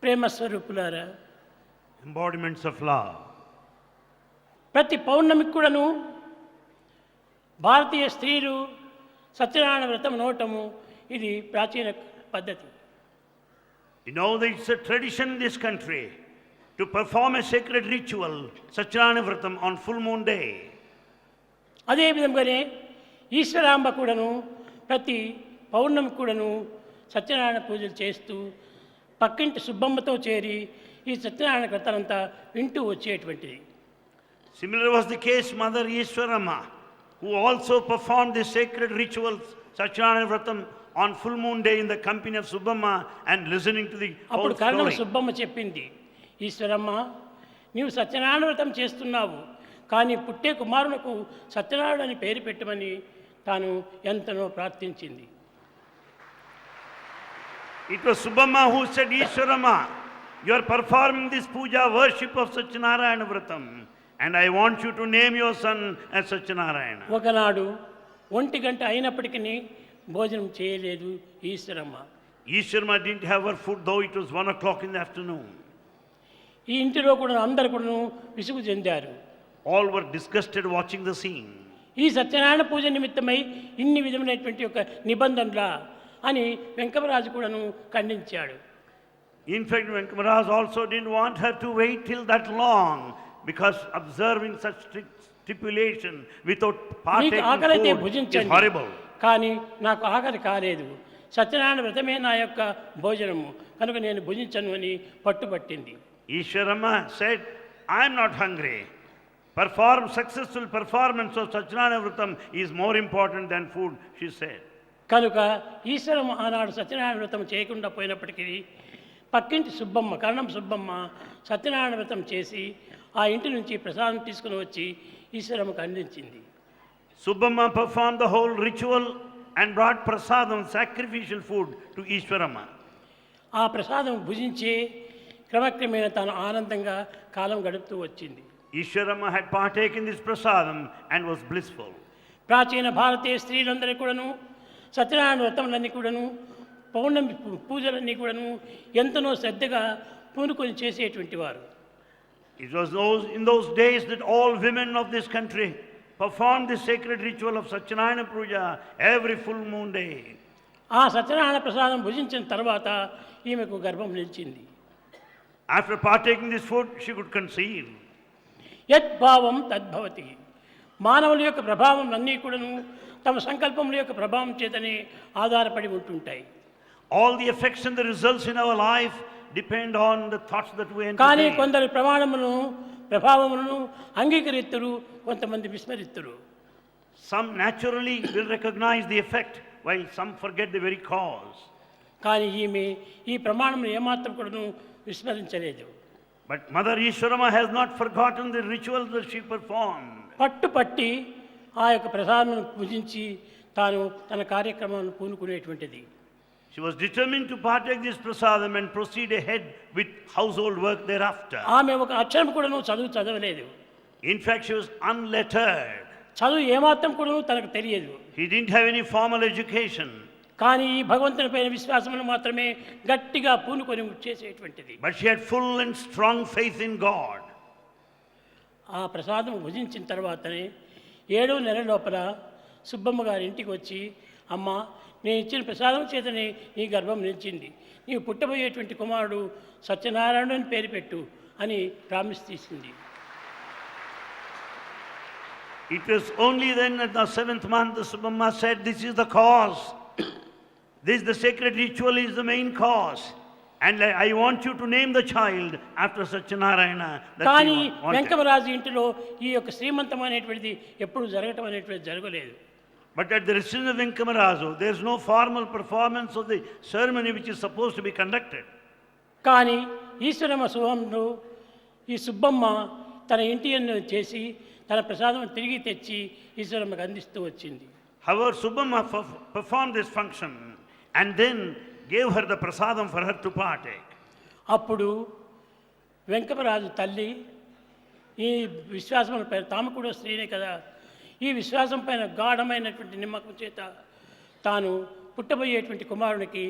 ప్రేమ స్వరూపులారా, embodiments of love. ప్రతి పౌర్ణమికి కూడాను భారతీయ స్త్రీలు సత్యనారాయణ వ్రతం నోటము ఇది ప్రాచీన పద్ధతి. You know that it's a tradition in this country to perform a sacred ritual, Satyanarayana Vratam, on full moon day. అదే విధంగానే ఈశ్వరాంబ కూడాను ప్రతి పౌర్ణమి కూడాను సత్యనారాయణ పూజలు చేస్తూ పక్కింటి సుబ్బమ్మతో చేరి ఈ సత్యనారాయణ వ్రతాలంతా వింటూ వచ్చేటువంటిది. Similar was the case Mother Ishwarama, who also performed the sacred rituals, Satyanarayana Vratam, on full moon day in the company of Subbamma and listening to the whole అప్పుడు కరణం story. సుబ్బమ్మ చెప్పింది, ఈశ్వరమ్మ నీవు సత్యనారాయణ వ్రతం చేస్తున్నావు, కానీ పుట్టే కుమారునకు సత్యనారాయణ అని పేరు పెట్టమని తాను ఎంతనో ప్రార్థించింది. It was Subbamma who said, Ishwarama, you are performing this puja worship of Satyanarayana Vratam, and I want you to name your son as Satyanarayana. ఒకనాడు 1 గంట అయినప్పటికీ భోజనం చేయలేదు Eshwaramma. Ishwarama didn't have her food, though it was 1 o'clock in the afternoon. ఈ ఇంటిలో కూడా అందరు కూడా విసుగు చెందారు. All were disgusted watching the scene. ఈ సత్యనారాయణ పూజ నిమిత్తమై ఇన్ని విధమైనటువంటి ఒక నిబంధనలా అని వెంకమరాజు కూడాను ఖండించాడు. In fact, Venkamaraj also didn't want her to wait till that long, because observing such strict stipulation without నీకు partaking ఆకలైతే food is భుజించండి, horrible. కానీ నాకు ఆకలి కాలేదు, సత్యనారాయణ వ్రతమే నా యొక్క భోజనము కనుక నేను భుజించను అని పట్టుబట్టింది. Ishwarama said, I am not hungry. Successful performance of Satyanarayana Vratam is more important than food, she said. కనుక ఈశ్వరమ్మ ఆనాడు సత్యనారాయణ వ్రతం చేయకుండా పోయినప్పటికీ పక్కింటి సుబ్బమ్మ, కరణం సుబ్బమ్మ సత్యనారాయణ వ్రతం చేసి ఆ ఇంటి నుంచి ప్రసాదం తీసుకుని వచ్చి ఈశ్వరమ్మకు అందించింది. Subbamma performed the whole ritual and brought prasadam, sacrificial food, to Ishwarama. ఆ ప్రసాదం భుజించి క్రమక్రమేణా తాను ఆనందంగా కాలం గడుపుతూ వచ్చింది. Ishwarama had partaken this prasadam and was blissful. ప్రాచీన భారతీయ స్త్రీలందరూ కూడాను సత్యనారాయణ వ్రతములన్నీ కూడాను పౌర్ణమి పూజలన్నీ కూడాను ఎంతనో శ్రద్ధగా పూనుకొని చేసేటువంటి వారు. It was in those days that all women of this country performed the sacred ritual of Satyanarayana Puja every full moon day. ఆ సత్యనారాయణ ప్రసాదం భుజించిన తర్వాత ఈమెకు గర్భం నిలిచింది. After partaking this food, she could conceive. యద్భావం తద్భవతి. మానవుల యొక్క ప్రభావం అన్నీ కూడాను తమ సంకల్పముల యొక్క ప్రభావం చేతనే ఆధారపడి ఉంటుంటాయి. All the effects and the results in our life depend on the thoughts that we కానీ entertain. కొందరు ప్రభావములను అంగీకరిస్తురు, కొంతమంది విస్మరిస్తురు. Some naturally will recognize the effect, while some forget the very cause. కానీ ఈమె ఈ ప్రమాణమును ఏమాత్రం కూడాను విస్మరించలేదు. But Mother Ishwarama has not forgotten the rituals that she performed. పట్టుపట్టి ఆ యొక్క ప్రసాదమును పూజించి తాను తన కార్యక్రమాన్ని పూనుకునేటువంటిది. She was determined to partake this prasadam and proceed ahead with household work thereafter. ఆమె ఒక అక్షరం కూడాను చదవలేదు. In fact, she was unlettered. చదువు ఏమాత్రం కూడాను తనకు తెలియదు. He didn't have any formal education. కానీ ఈ భగవంతుని పైన విశ్వాసమును మాత్రమే గట్టిగా పూనుకొని చేసేటువంటిది. But she had full and strong faith in God. ఆ ప్రసాదం భుజించిన తర్వాతనే 7వ నెల లోపల సుబ్బమ్మ గారి ఇంటికి వచ్చి, అమ్మ నేను ఇచ్చిన ప్రసాదం చేతనే నీ గర్భం నిలిచింది, నీవు పుట్టబోయేటువంటి కుమారుడు సత్యనారాయణ అని పేరు పెట్టు అని ప్రామిస్ తీసింది. It was only then at the 7th month the Subbamma said, this is the cause. This the sacred ritual is the main cause. And I want you to name the child after Satyanarayana. కానీ వెంకమరాజు ఇంటిలో ఈ యొక్క శ్రీమంతం అనేటువంటిది ఎప్పుడు జరగటం అనేటువంటిది జరగలేదు. But at the residence of Venkamarazu, there is no formal performance of the ceremony which is supposed to be conducted. కానీ ఈశ్వరమ్మ శుభంలో ఈ సుబ్బమ్మ తన ఇంటి చేసి తన ప్రసాదం తిరిగి తెచ్చి ఈశ్వరమ్మకు అందిస్తూ వచ్చింది. However, Subbamma performed this function and then gave her the prasadam for her to partake. అప్పుడు వెంకమరాజు తల్లి ఈ విశ్వాసం పైన, తాము కూడా స్త్రీనే కదా, ఈ విశ్వాసం పైన గాఢమైనటువంటి నమ్మకం చేత తాను పుట్టబోయేటువంటి కుమారునికి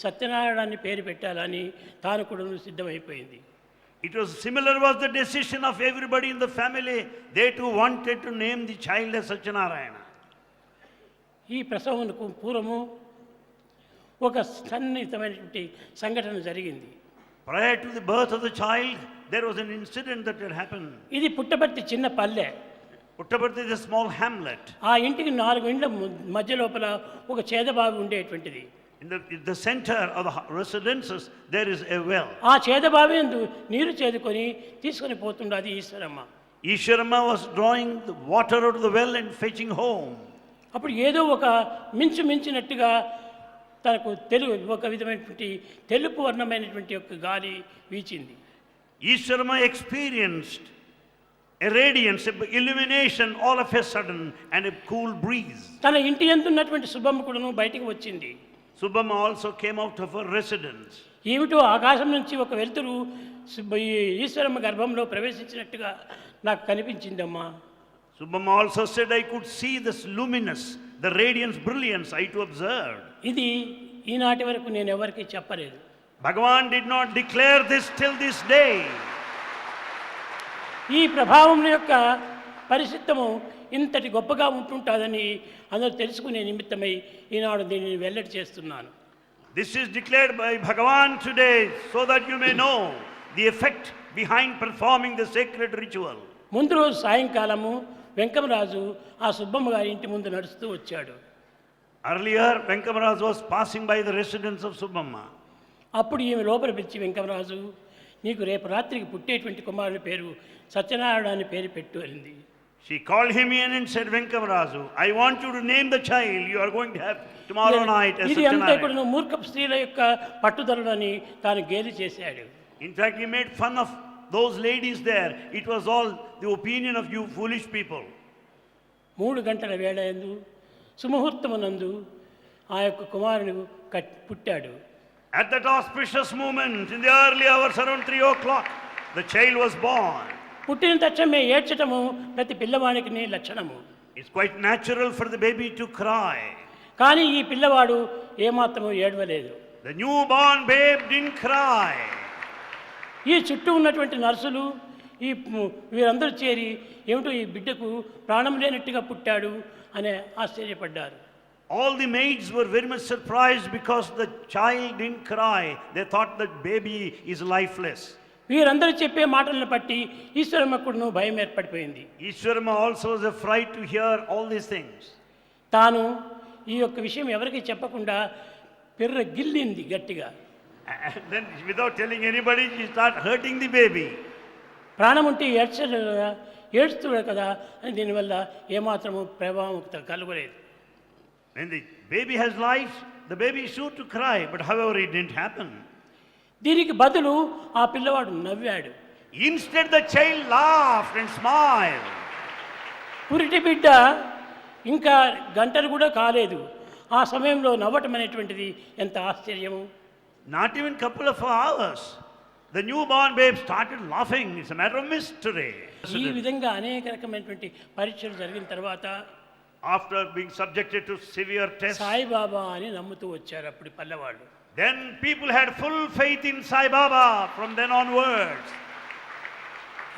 సత్యనారాయణాన్ని పేరు పెట్టాలని తాను కూడా సిద్ధమైపోయింది. It was similar was the decision of everybody in the family. They too wanted to name the child as Satyanarayana. ఈ ప్రసవమునకు పూర్వము ఒక సన్నిహితమైనటువంటి సంఘటన జరిగింది. Prior to the birth of the child, there was an incident that had happened. ఇది పుట్టపర్తి చిన్న పల్లె. Puttaparthi is a small hamlet. ఆ ఇంటికి 4 ఇండ్ల మధ్య లోపల ఒక చేదబావి ఉండేటువంటిది. In the center of the residences, there is a well. ఆ చేదబావి యందు నీరు చేదుకొని తీసుకొని పోతుండది Eshwaramma. Ishwarama was drawing the water out of the well and fetching home. అప్పుడు ఏదో ఒక మించినట్టుగా తనకు ఒక విధమైనటువంటి తెలుపు వర్ణమైనటువంటి ఒక గాలి వీచింది. Ishwarama experienced a radiance, a illumination all of a sudden and a cool breeze. తన ఇంటి యందు ఉన్నటువంటి సుబ్బమ్మ కూడాను బయటికి వచ్చింది. Subbamma also came out of her residence. ఏమిటో ఆకాశం నుంచి ఒక వెలుతురు ఈశ్వరమ్మ గర్భంలో ప్రవేశించినట్టుగా నాకు కనిపించిందమ్మా. Subbamma also said, I could see this luminous, the radiance, brilliance I too observed. ఇది ఈనాటి వరకు నేను ఎవరికీ చెప్పలేదు. Bhagavan did not declare this till this day. ఈ ప్రభావం యొక్క పరిశుద్ధము ఇంతటి గొప్పగా ఉంటుంటుందని అందరూ తెలుసుకునే నిమిత్తమై ఈనాడు దీనిని వెల్లడి చేస్తున్నాను. This is declared by Bhagavan today so that you may know the effect behind performing the sacred ritual. ముందు రోజు సాయంకాలము వెంకమరాజు ఆ సుబ్బమ్మ గారి ఇంటి ముందు నడుస్తూ వచ్చాడు. Earlier, Venkamaraj was passing by the residence of Subbamma. అప్పుడు ఈమె లోపల పిలిచి, వెంకమరాజు, నీకు రేపు రాత్రికి పుట్టేటువంటి కుమారుని పేరు సత్యనారాయణ అని పేరు పెట్టు అనింది. She called him in and said, Venkamaraju, I want you to name the child you are going to have tomorrow night as ఇది అంతా కూడా Satyanarayana. మూర్ఖ స్త్రీల యొక్క పట్టుదలని తాను గేలి చేశాడు. In fact, he made fun of those ladies there. It was all the opinion of you foolish people. 3 గంటల వేళ యందు సుముహూర్తమునందు ఆ యొక్క కుమారుని పుట్టాడు. At that auspicious moment, in the early hours around 3 o'clock, the child was born. పుట్టిన తక్షణమే ఏడ్చటము ప్రతి పిల్లవానికి లక్షణము. It's quite natural for the baby to cry. కానీ ఈ పిల్లవాడు ఏమాత్రము ఏడవలేదు. The newborn babe didn't cry. ఈ చుట్టూ ఉన్నటువంటి నర్సులు వీరందరూ చేరి ఏమిటో ఈ బిడ్డకు ప్రాణం లేనట్టుగా పుట్టాడు అని ఆశ్చర్యపడ్డారు. All the maids were very much surprised because the child didn't cry. They thought the baby is lifeless. వీరందరూ చెప్పే మాటలను బట్టి ఈశ్వరమ్మకుడును భయం ఏర్పడిపోయింది. Ishwarama also was afraid to hear all these things. తాను ఈ యొక్క విషయం ఎవరికి చెప్పకుండా పిర్ర గిల్లింది గట్టిగా. And then without telling anybody, she started hurting the baby. ప్రాణం ఉంటే ఏడుస్తున్నాడు కదా అని దీనివల్ల ఏమాత్రము ప్రభావం కలగలేదు. When the baby has life, the baby is sure to cry, but however it didn't happen. దీనికి బదులు ఆ పిల్లవాడు నవ్వాడు. Instead the child laughed and smiled. పురిటి బిడ్డ ఇంకా గంటలు కూడా కాలేదు. ఆ సమయంలో నవ్వటం అనేటువంటిది ఎంత ఆశ్చర్యము. Not even couple of hours, the newborn babe started laughing. It's a matter of mystery. ఈ విధంగా అనేక రకమైనటువంటి పరీక్షలు జరిగిన తర్వాత After being subjected to severe tests, Saibaba అని నమ్ముతూ వచ్చారు అప్పుడు పల్లెవాళ్ళు. then people had full faith in Sai Baba from then onwards.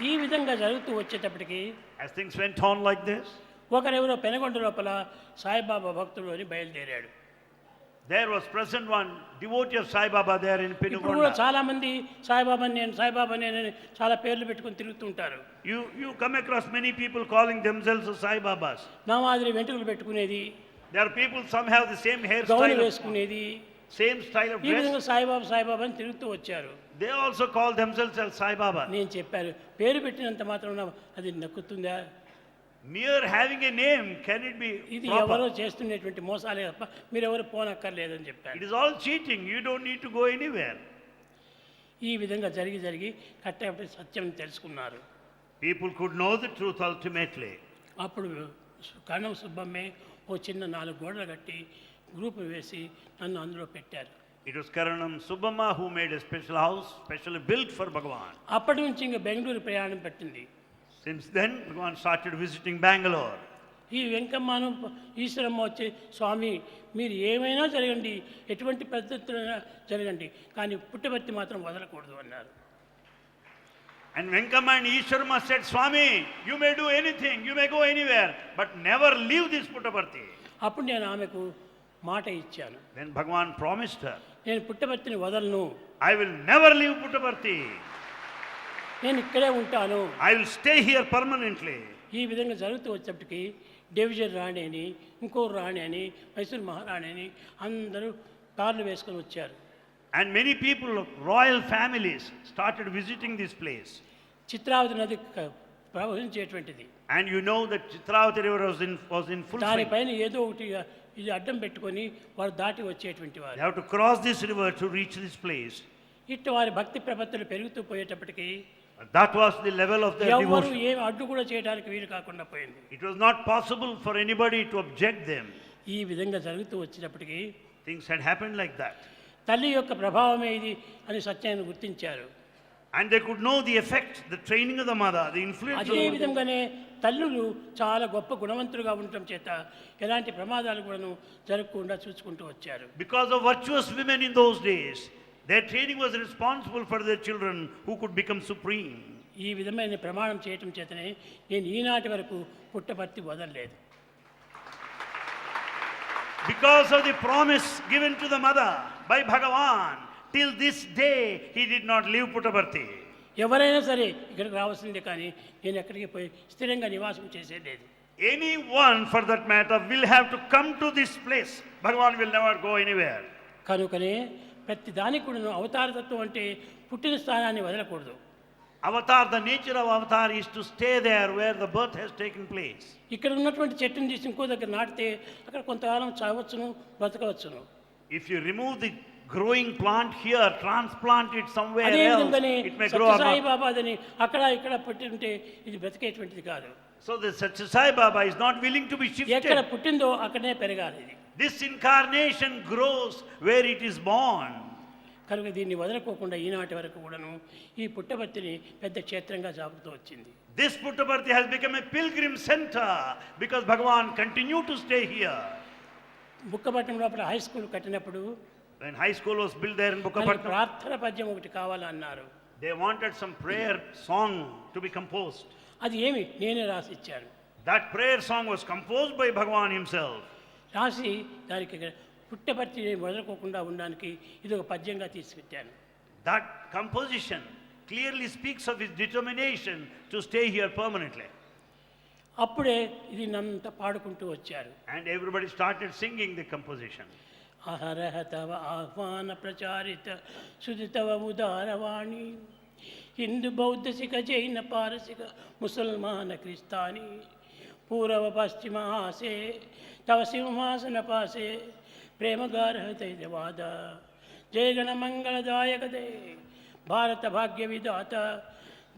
ఈ విధంగా జరుగుతూ వచ్చేటప్పటికి As things went on like this, ఒకరెవరో Penagonda లోపల సాయిబాబా భక్తుడు అని బయలుదేరాడు. there was present one devotee of Sai Baba there in ఇప్పుడు కూడా Penugonda. చాలా మంది సాయిబాబా నేను చాలా పేర్లు పెట్టుకొని తిరుగుతుంటారు. You come across many people calling themselves Sai Babas. నా మాదిరి వెంట్రుకలు పెట్టుకునేది, There are people, some have the same gown hairstyle, వేసుకునేది, same style of ఈ విధంగా dress. సాయిబాబా అని తిరుగుతూ వచ్చారు. They also call themselves as Sai Baba. నేను చెప్పాను, పేరు పెట్టినంత మాత్రం అది నక్కుతుందా? Mere having a name, can it be ఇది ఎవరో proper? చేస్తున్నటువంటి మోసాలే తప్ప మీరెవరు పోనక్కర్లేదని చెప్పారు. It is all cheating. You don't need to go anywhere. ఈ విధంగా జరిగి కట్టేపటి సత్యం తెలుసుకున్నారు. People could know the truth ultimately. అప్పుడు కణం సుబ్బమ్మే ఓ చిన్న 4 గోడలు కట్టి గ్రూప్ వేసి నన్ను అందులో పెట్టారు. It was Karanam Subbamma who made a special house, specially built for Bhagavan. అప్పటి నుంచి ఇంకా బెంగళూరు ప్రయాణం పట్టింది. Since then, Bhagavan started visiting Bangalore. ఈ వెంకమ్మను ఈశ్వరమ్మ వచ్చి స్వామి మీరు ఏమైనా జరగండి, ఎటువంటి పద్ధతులైనా జరగండి, కానీ పుట్టపర్తి మాత్రం వదలకూడదు అన్నారు. And Venkama and Ishwarama said, Swami, you may do anything, you may go anywhere, but never leave this Puttaparthi. అప్పుడు నేను ఆమెకు మాట ఇచ్చాను, Then Bhagavan promised her, నేను పుట్టపర్తిని వదలను, I will never leave Puttaparthi. నేను ఇక్కడే ఉంటాను. I will stay here permanently. ఈ విధంగా జరుగుతూ వచ్చేప్పటికి డివిజన్ రాణి అని, ఇంకో రాణి అని, మైసూర్ మహారాణి అని అందరూ కార్లు వేసుకొని వచ్చారు. And many people of royal families started visiting this place. Chitravati నది ప్రవహించేటువంటిది. And you know that Chitravati river was in full swing. దానిపైన ఏదో ఒకటి ఇది అడ్డం పెట్టుకొని వారు దాటి వచ్చేటువంటి వారు. They have to cross this river to reach this place. ఇట్లా వారి భక్తి ప్రపత్తులు పెరుగుతూ పోయేటప్పటికి That was the level of their ఎవరు devotion. ఏం అడ్డు కూడా చేయడానికి వీలు కాకుండా పోయింది. It was not possible for anybody to object them. ఈ విధంగా జరుగుతూ వచ్చినప్పటికీ Things had happened like that. తల్లి యొక్క ప్రభావమే ఇది అని సత్యాన్ని గుర్తించారు. And they could know the effect, the training of the mother, the influence of అదే the mother. విధంగానే తల్లులు చాలా గొప్ప గుణవంతులుగా ఉండటం చేత ఎలాంటి ప్రమాదాలు కూడాను జరగకుండా చూసుకుంటూ వచ్చారు. Because of virtuous women in those days, their training was responsible for their children who could become supreme. ఈ విధమైన ప్రమాణం చేయటం చేతనే నేను ఈనాటి వరకు పుట్టపర్తి వదలలేదు. Because of the promise given to the mother by Bhagavan, till this day he did not leave Puttaparthi. ఎవరైనా సరే ఇక్కడికి రావాల్సిందే, కానీ నేను ఎక్కడికి పోయి స్థిరంగా నివాసం చేసేది. Anyone for that matter will have to come to this place. Bhagavan will never go anywhere. కనుకనే ప్రతి దానికి కూడా అవతారతత్వం అంటే పుట్టిన స్థానాన్ని వదలకూడదు. Avatar, the nature of avatar is to stay there where the birth has taken place. ఇక్కడ ఉన్నటువంటి చెట్టుని తీసి ఇంకో దగ్గర నాటితే అక్కడ కొంతకాలం చావచ్చును, బ్రతకవచ్చును. If you remove the growing plant here, transplant it somewhere అదే else, విధంగానే it may grow or Sathya Sai not. బాబాదని అక్కడ ఇక్కడ పెట్టి ఉంటే ఇది బ్రతికేటువంటిది కాదు. So the Satya Sai Baba is not willing to be ఎక్కడ shifted. పుట్టిందో అక్కడనే పెరగాలి ఇది. This incarnation grows where it is born. కనుక దీన్ని వదలకోకుండా ఈనాటి వరకు కూడాను ఈ పుట్టపర్తిని పెద్ద క్షేత్రంగా సాగుతూ వచ్చింది. This Puttaparthi has become a pilgrim center because Bhagavan continued to stay here. Bukkapatnam లోపల హై స్కూల్ కట్టినప్పుడు When high school was built there in మనకి Bukkapatnam, ప్రార్థన పద్యం ఒకటి కావాలన్నారు. they wanted some prayer song to be composed. అది ఏమి నేనే రాసి ఇచ్చాను. That prayer song was composed by Bhagavan himself. రాసి దానికి పుట్టపర్తి వదలకోకుండా ఉండడానికి ఇది ఒక పద్యంగా తీసుకొచ్చాను. That composition clearly speaks of his determination to stay here permanently. అప్పుడే ఇది నంత పాడుకుంటూ వచ్చారు. And everybody started singing the composition. అహరహ తవ ఆహ్వాన ప్రచారిత సుదితవ ఉదారవాణి హిందూ బౌద్ధ సిఖ జైన పారసిక ముసల్మాన క్రిస్తాని పూర్వ పశ్చిమ ఆసే తవ సింహాసన పాసే ప్రేమగారహతైవాద జయగణ మంగళదాయక దే భారత భాగ్య విధాత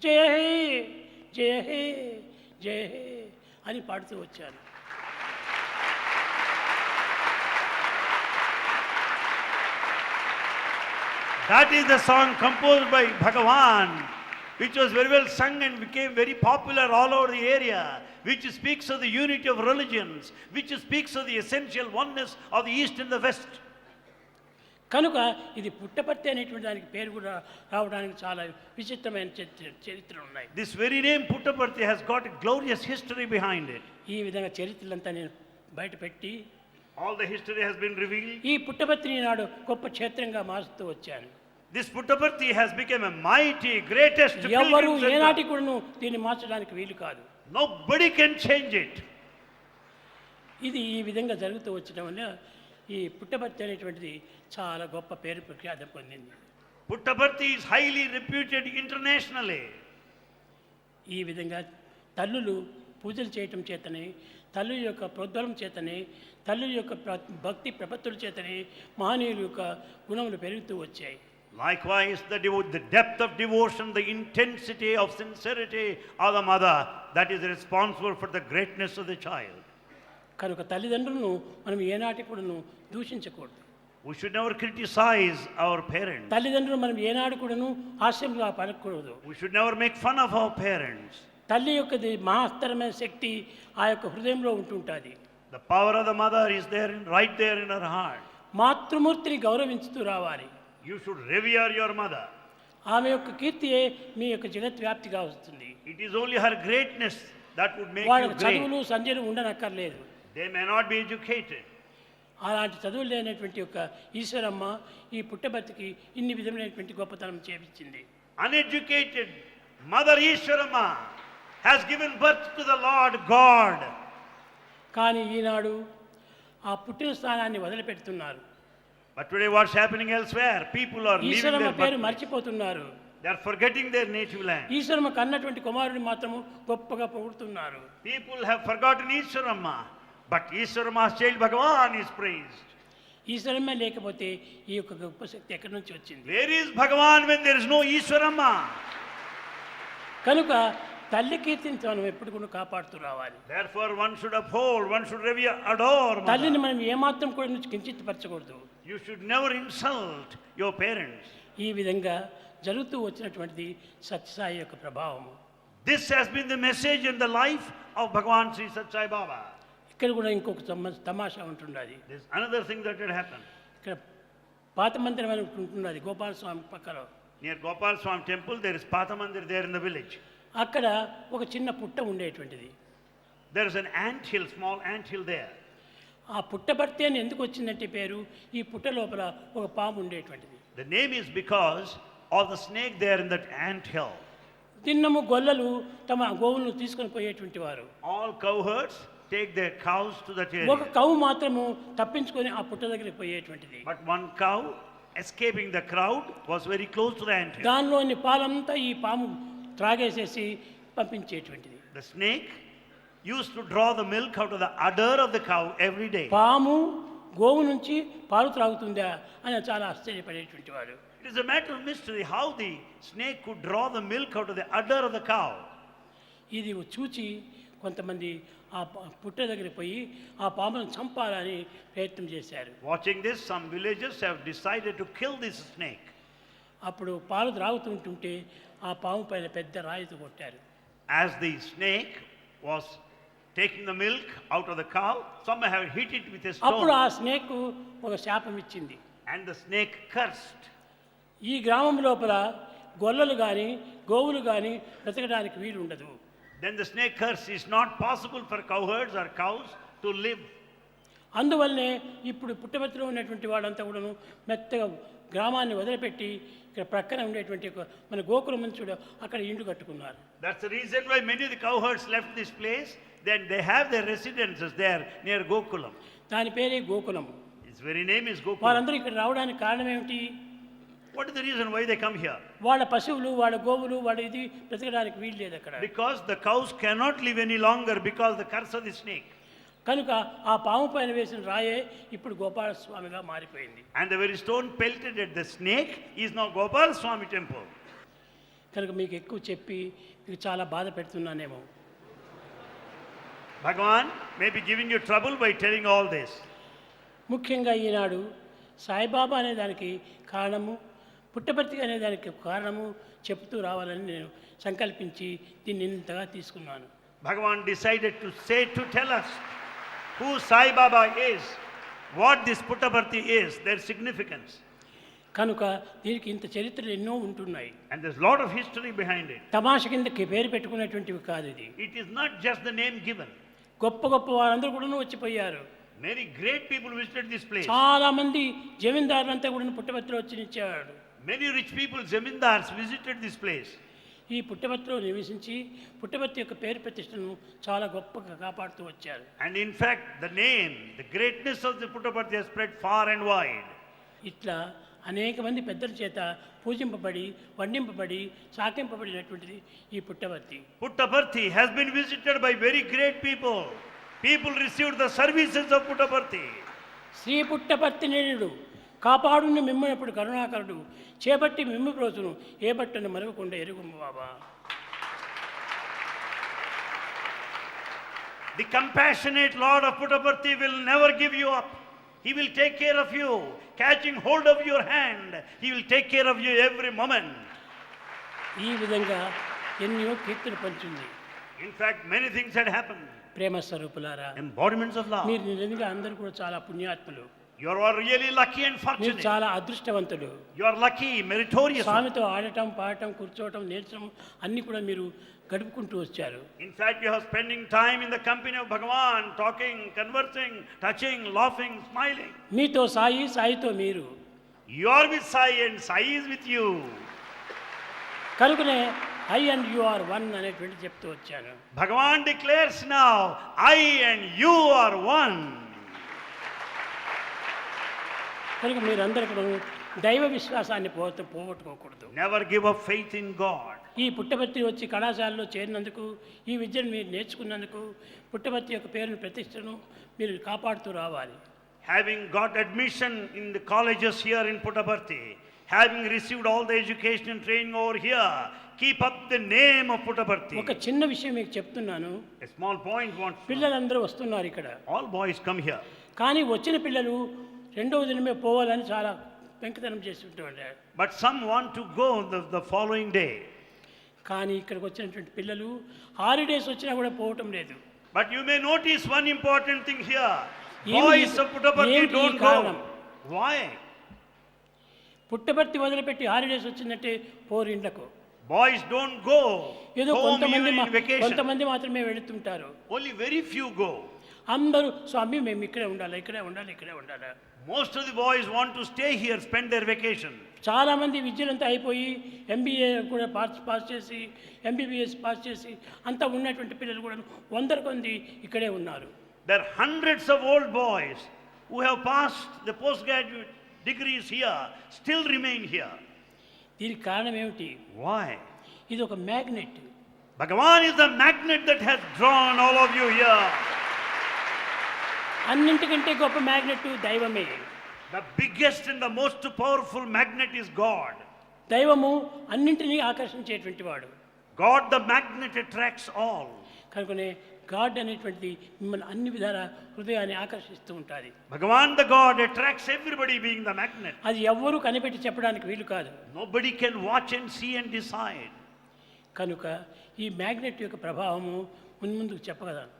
జయ హే జయ హే జయ హే అని పాడుతూ వచ్చాను. That is the song composed by Bhagavan, which was very well sung and became very popular all over the area, which speaks of the unity of religions, which speaks of the essential oneness of the East and the West. కనుక ఇది పుట్టపర్తి అనేటువంటి దానికి పేరు కూడా రావడానికి చాలా విచిత్రమైన చరిత్రలు ఉన్నాయి. This very name Puttaparthi has got a glorious history behind it. ఈ విధంగా చరిత్రలంతా నేను బయట పెట్టి All the history has been revealed. ఈ పుట్టపర్తిని నాడు గొప్ప క్షేత్రంగా మారుస్తూ వచ్చాను. This Puttaparthi has become a mighty, greatest ఎవరు pilgrim ఏనాటి center. కూడాను దీన్ని మార్చడానికి వీలు కాదు. Nobody can change it. ఇది ఈ విధంగా జరుగుతూ వచ్చడం వల్ల ఈ పుట్టపర్తి అనేటువంటిది చాలా గొప్ప పేరు ప్రఖ్యాతి పొందింది. Puttaparthi is highly reputed internationally. ఈ విధంగా తల్లులు పూజలు చేయటం చేతనే, తల్లి యొక్క ప్రోద్బలం చేతనే, తల్లి యొక్క భక్తి ప్రపత్తుల చేతనే మహనీయుల యొక్క గుణములు పెరుగుతూ వచ్చాయి. Likewise, the depth of devotion, the intensity of sincerity of the mother, that is responsible for the greatness of the child. కనుక తల్లిదండ్రులను మనం ఏనాటి కూడాను దూషించకూడదు. We should never criticize our parents. తల్లిదండ్రులు మనం ఏనాడు కూడాను హాస్యంగా పలకూడదు. We should never make fun of our parents. తల్లి యొక్క మహత్తరమైన శక్తి ఆ యొక్క హృదయంలో ఉంటుంటుంది. The power of the mother is there, right there in her heart. మాతృమూర్తిని గౌరవించుతూ రావాలి. You should revere your mother. ఆమె యొక్క కీర్తియే మీ యొక్క జగద్వ్యాప్తిగా వస్తుంది. It is only her greatness that would make వాళ్ళకి you great. చదువులు సంధ్యలు ఉండనక్కర్లేదు. They may not be educated. అలాంటి చదువులు లేనటువంటి యొక్క ఈశ్వరమ్మ ఈ పుట్టబర్తికి ఇన్ని విధమైనటువంటి గొప్పతనం చేపించింది. Uneducated Mother Ishwarama has given birth to the Lord God. కానీ ఈనాడు ఆ పుట్టిన స్థానాన్ని వదిలిపెడుతున్నారు. But today what's happening elsewhere? People are leaving Eshwaramma their పేరు birthplace. మర్చిపోతున్నారు. They are forgetting their native land. Eshwaramma కన్నటువంటి కుమారుని మాత్రము గొప్పగా పొగుడుతున్నారు. People have forgotten Ishwarama, but Ishwarama's child Bhagavan is praised. Eshwaramma లేకపోతే ఈ యొక్క గొప్ప శక్తి ఎక్కడి నుంచి వచ్చింది? Where is Bhagavan when there is no Ishwarama? కనుక తల్లి కీర్తిని మనం ఎప్పుడు కూడా కాపాడుతూ రావాలి. Therefore one should uphold, one should revere, adore తల్లిని mother. మనం ఏమాత్రం కూడా నుంచి కించితపరచకూడదు. You should never insult your parents. ఈ విధంగా జరుగుతూ వచ్చినటువంటిది సత్యసాయి యొక్క ప్రభావము. This has been the message in the life of Bhagavan Sri Sathya Sai Baba. ఇక్కడ కూడా ఇంకొక తమాషా ఉంటున్నది. There's another thing that had happened. ఇక్కడ పాత మందిరం అని ఉంటున్నది గోపాల స్వామి పక్కన. Near Gopal Swami temple, there is Patha Mandir there in the village. అక్కడ ఒక చిన్న పుట్ట ఉండేటువంటిది. There is an ant hill, small ant hill there. ఆ పుట్టబర్తి అని ఎందుకు వచ్చిందంటే పేరు, ఈ పుట్ట లోపల ఒక పాము ఉండేటువంటిది. The name is because of the snake there in that ant hill. దిన్నము గొల్లలు తమ గోవులను తీసుకొని పోయేటువంటి వారు. All cowherds take their cows to that ఒక area. కవ్వు మాత్రము తప్పించుకొని ఆ పుట్ట దగ్గరికి పోయేటువంటిది. But one cow, escaping the crowd, was very close to the ant hill. దానిలోని పాలంతా ఈ పాము త్రాగేసేసి పంపించేటువంటిది. The snake used to draw the milk out of the udder of the cow every day. పాము గోవు నుంచి పాలు త్రాగుతుందా అని చాలా ఆశ్చర్యపడేటువంటి వాడు. It is a matter of mystery how the snake could draw the milk out of the udder of the cow. ఇది చూచి కొంతమంది ఆ పుట్ట దగ్గరికి పోయి ఆ పామును చంపాలని ప్రయత్నం చేశారు. Watching this, some villagers have decided to kill this snake. అప్పుడు పాలు త్రాగుతుంటుంటే ఆ పాము పైన పెద్ద రాయితో కొట్టారు. As the snake was taking the milk out of the cow, some have hit it with a అప్పుడు stone, ఆ స్నేక్ ఒక శాపం ఇచ్చింది. and the snake cursed. ఈ గ్రామం లోపల గొల్లలు కానీ గోవులు కానీ బ్రతకడానికి వీలు ఉండదు. Then the snake curse is not possible for cowherds or cows to live. అందువల్లనే ఇప్పుడు పుట్టబర్తిలో ఉన్నటువంటి వాళ్ళంతా కూడాను మెత్తగా గ్రామాన్ని వదిలిపెట్టి ఇక్కడ ప్రక్కన ఉండేటువంటి మన గోకులం నుంచి కూడా అక్కడ ఇండ్లు కట్టుకున్నారు. That's the reason why many of the cowherds left this place. Then they have their residences there near Gokulam. దాని పేరే Gokulam. Its very name is Gokulam. వాళ్ళందరూ ఇక్కడ రావడానికి కారణం ఏమిటి? What is the reason why they come here? వాళ్ళ పశువులు వాళ్ళ గోవులు వాళ్ళ ఇది బ్రతకడానికి వీలు లేదు అక్కడ. Because the cows cannot live any longer because the curse of the snake. కనుక ఆ పాము పైన వేసిన రాయే ఇప్పుడు గోపాల స్వామిగా మారిపోయింది. And the very stone pelted at the snake is now Gopal Swami temple. కనుక మీకు ఎక్కువ చెప్పి మీకు చాలా బాధ పెడుతున్నానేమో. Bhagavan may be giving you trouble by telling all this. ముఖ్యంగా ఈనాడు సాయిబాబా అనే దానికి కారణము, పుట్టపర్తి అనే దానికి కారణము చెప్తూ రావాలని నేను సంకల్పించి దీన్ని ఇంతగా తీసుకున్నాను. Bhagavan decided to tell us who Sai Baba is, what this Puttaparthi is, their significance. కనుక దీనికి ఇంత చరిత్రలు ఎన్నో ఉంటున్నాయి. And there's a lot of history behind it. తమాష కిందకి పేరు పెట్టుకునేటువంటివి కాదు ఇది. It is not just the name given. గొప్ప గొప్ప వారందరూ కూడా వచ్చిపోయారు. Many great people visited this place. చాలా మంది జమీందారులంతా కూడా పుట్టపర్తిలో వచ్చి నిలిచేవాడు. Many rich people, zamindars, visited this place. ఈ పుట్టపర్తిలో నివసించి పుట్టపర్తి యొక్క పేరు ప్రతిష్టను చాలా గొప్పగా కాపాడుతూ వచ్చారు. And in fact, the name, the greatness of the Puttaparthi has spread far and wide. ఇట్లా అనేక మంది పెద్దల చేత పూజింపబడి వండింపబడి సాకింపబడినటువంటిది ఈ Puttaparthi. Puttaparthi has been visited by very great people. People received the services of Puttaparthi. Shri Puttaparthi నేనుడు కాపాడుని మిమ్మనప్పుడు కరుణాకరుడు చేపట్టి మిమ్ము రోజును ఏ బట్టను మరవకుండా ఎరుగుము బాబా. The compassionate Lord of Puttaparthi will never give you up. He will take care of you, catching hold of your hand. He will take care of you every moment. ఈ విధంగా ఎన్నో కీర్తులు పంచింది. In fact, many things had happened. ప్రేమ స్వరూపులారా, Embodiments of love. మీరు నిజంగా అందరూ కూడా చాలా పుణ్యాత్ములు, You are really lucky and మీరు fortunate. చాలా అదృష్టవంతులు. You are lucky, meritorious. స్వామితో ఆడటం, పాడటం, కూర్చోవటం, నేర్చడం అన్నీ కూడా మీరు గడుపుకుంటూ వచ్చారు. In fact, you are spending time in the company of Bhagavan, talking, conversing, touching, laughing, smiling. మీతో సాయి, సాయితో మీరు. You are with Sai and Sai is with you. కనుకనే I and you are one అనేటువంటి చెప్తూ వచ్చాను. Bhagavan declares now, I and you are one. కనుక మీరందరూ కూడా దైవ విశ్వాసాన్ని పోగొట్టుకోకూడదు. Never give up faith in God. ఈ పుట్టపర్తి వచ్చి కళాశాలలో చేరినందుకు, ఈ విద్యను మీరు నేర్చుకున్నందుకు, పుట్టపర్తి యొక్క పేరును ప్రతిష్టను మీరు కాపాడుతూ రావాలి. Having got admission in the colleges here in Puttaparthi, having received all the education and training over here, keep up the name of Puttaparthi. ఒక చిన్న విషయం మీకు చెప్తున్నాను. A small point wants. పిల్లలందరూ వస్తున్నారు ఇక్కడ, All boys come here. కానీ వచ్చిన పిల్లలు రెండవ దినమే పోవాలని చాలా పెంకితనం చేస్తుంటారు. But some want to go the following day. కానీ ఇక్కడికి వచ్చినటువంటి పిల్లలు హాలిడేస్ వచ్చినా కూడా పోవటం లేదు. But you may notice one important thing here. ఏమి- Boys of Puttaparthi ఏమిటి ఈ don't కారణం? go. Why? పుట్టపర్తి వదిలిపెట్టి హాలిడేస్ వచ్చిందంటే పోరు ఇండ్లకు. Boys don't go ఏదో home కొంతమంది even in vacation. కొంతమంది మాత్రమే వెళుతుంటారు. Only very few go. అందరూ స్వామి మేము ఇక్కడే ఉండాలి, ఇక్కడే ఉండాలి, ఇక్కడే ఉండాలి. Most of the boys want to stay here, spend their vacation. చాలామంది విద్యలంతా అయిపోయి ఎంబీఏ కూడా పాస్ చేసి, ఎంబీబీఎస్ పాస్ చేసి అంతా ఉన్నటువంటి పిల్లలు కూడా 100 మంది ఇక్కడే ఉన్నారు. There are hundreds of old boys who have passed the postgraduate degrees here, still remain here. దీనికి కారణం ఏమిటి? Why? ఇది ఒక magnet. Bhagavan is the magnet that has drawn all of you here. అన్నింటికంటే గొప్ప మ్యాగ్నెట్ దైవమే. The biggest and the most powerful magnet is God. దైవము అన్నింటినీ ఆకర్షించేటువంటి వాడు. God, the magnet, attracts all. కనుకనే గాడ్ అనేటువంటిది మిమ్మల్ని అన్ని విధాల హృదయాన్ని ఆకర్షిస్తూ ఉంటుంది. Bhagavan, the God, attracts everybody being the magnet. అది ఎవ్వరూ కనిపెట్టి చెప్పడానికి వీలు కాదు. Nobody can watch and see and decide. కనుక ఈ మ్యాగ్నెట్ యొక్క ప్రభావము మున్ముందుకు చెప్పగలను.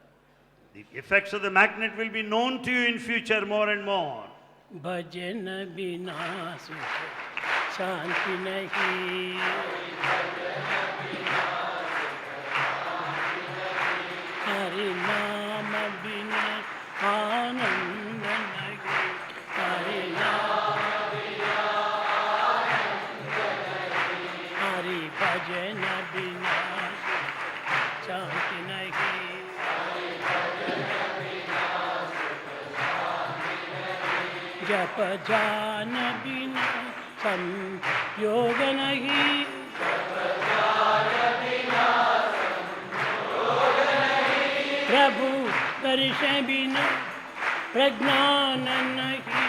The effects of the magnet will be known to you in future more and more. భజన బినా సుఖ శాంతి నహీ, హరి నామ బినా ఆనంద నహీ, హరి నామ బినా ఆనంద నహీ, హరి భజన బినా శాంతి నహీ. जप जान बिना संयोग नहीं, प्रभु दर्श बिना प्रज्ञान नहीं,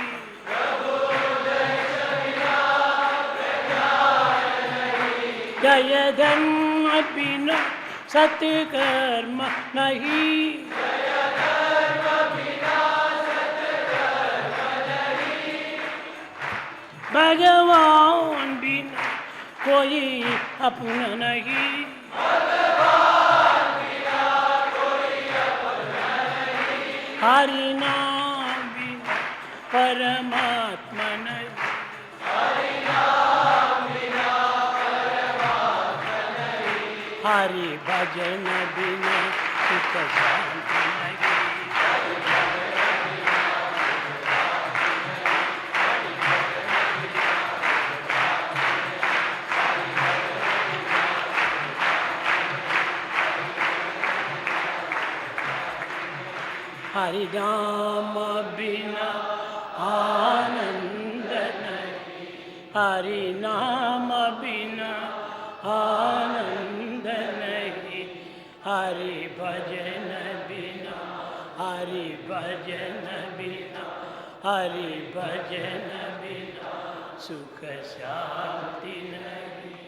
जय धर्म बिना सत्कर्म नहीं, भगवान बिना कोई अपना नहीं, हरि नाम बिना परमात्मा नहीं, हरि भजन बिना सुख शांति नहीं. हरि नाम बिना आनंद नहीं, हरि नाम बिना आनंद नहीं, हरि भजन बिना, हरि भजन बिना, हरि भजन बिना सुख शांति नहीं.